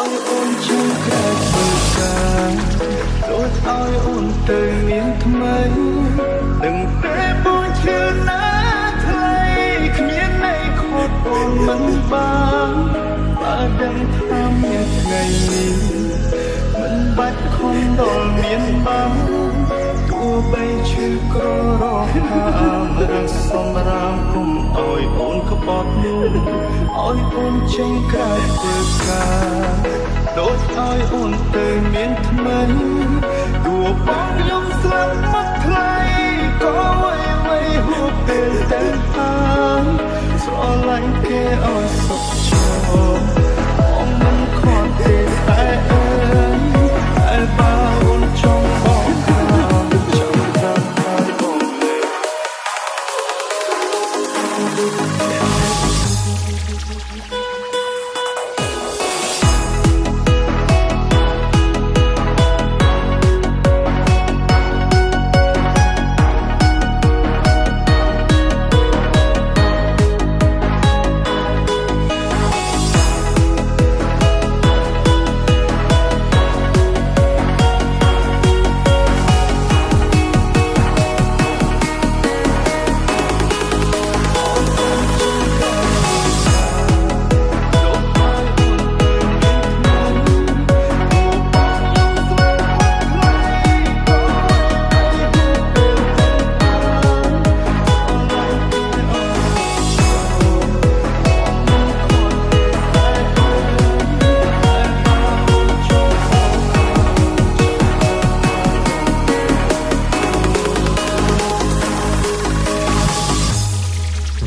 ឲ្យអូនជឿក្រែធ្វើការដូចឲ្យអូនទៅមានថ្មីនឹងពេលពួនឈឺណាថ្លៃគ្មានន័យខកអូនមិនបានបើដឹងថាមានថ្ងៃនេះមិនបាច់ខំដល់មានបានទោះបីឈឺក្ររកថាមិនសម្រាមគុំឲ្យអូនក្បត់នោះឲ្យអូនចេញក្រៅធ្វើការដូចឲ្យអូនទៅមានថ្មីទោះបងខ្ញុំស្លាប់មកថ្លៃក៏អ្វីហួសពេលទៅហើយស្រឡាញ់គេឲ្យសុខចិត្តបងមិនខកទេតែអើយតែបើអូនចង់បងចាំចាំថាបងលេ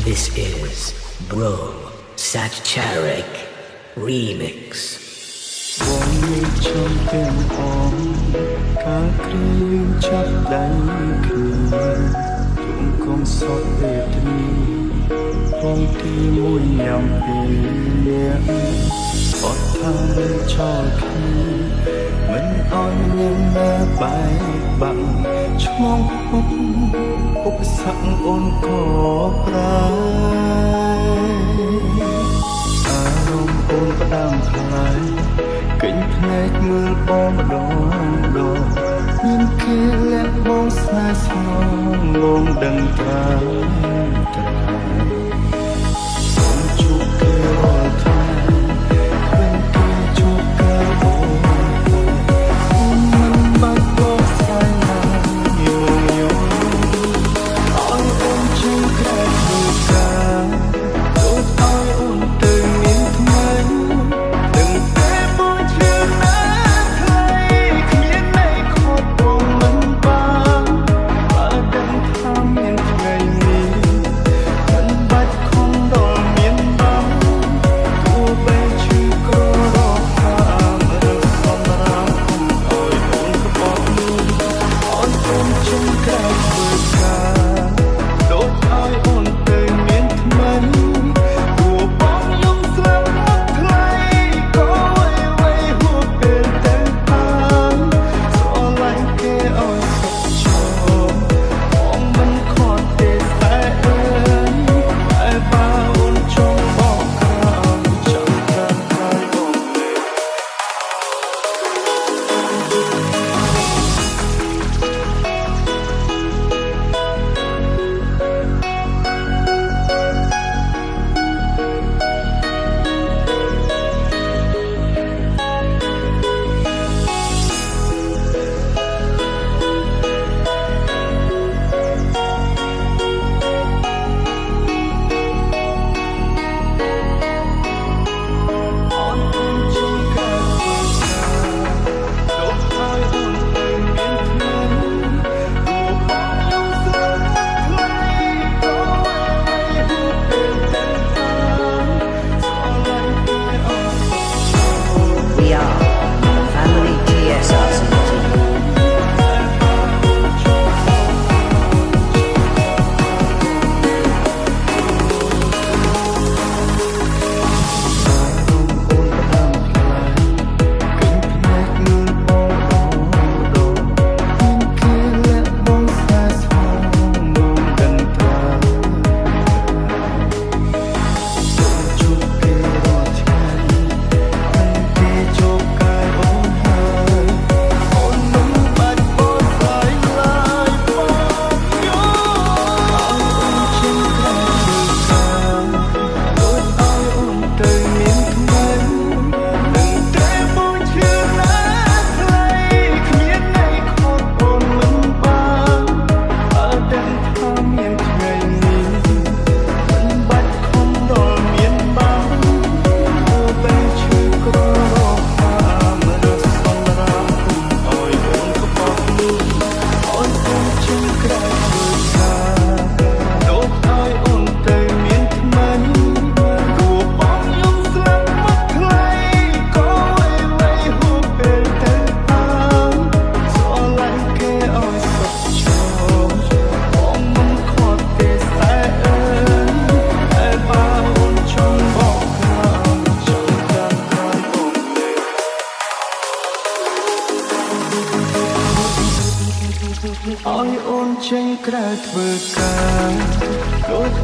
This is Bro Satcharic Remix បងមានចំទាំងអងការគ្រៀងចាប់ដៃគ្នាទុំកុំសត់វេទនាបងទីមួយញ៉ាំពីអ្នកអត់ថាមិនចោលគ្នាមិនអន់មានណាបែកបាក់ឆ្លងពុកឧបសគ្គអូនក៏ប្រាអារម្មណ៍អូនផ្ដាំផ្លាយកិញភ្នែកមើលបងម្ដងមានគេលាក់បងស្នេហ៍ស្នងងងដឹងថាអូនជួបគេរាល់ថ្ងៃគ្មានគេជួបកាលអូនមិនបាច់បងស្គាល់ណាយូរយូរឲ្យអូនចេញក្រៅធ្វើការដូចឲ្យអូនទៅមានថ្មីដឹងតែបងជឿណាថ្លៃគ្មានន័យខកបងមិនបានបើដឹងថាមានថ្ងៃនេះ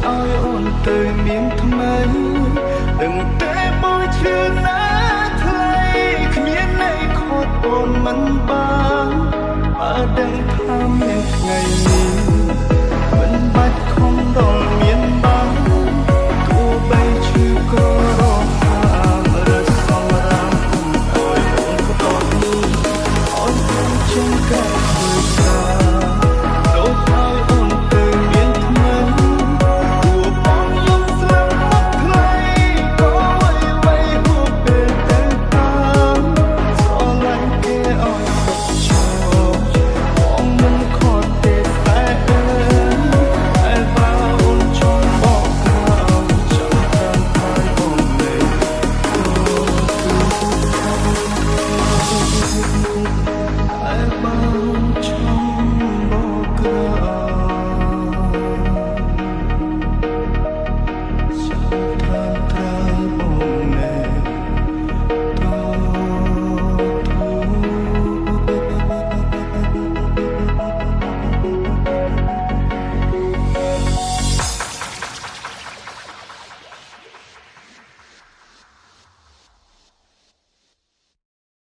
ឲ្យអូនទៅមានថ្មីដឹង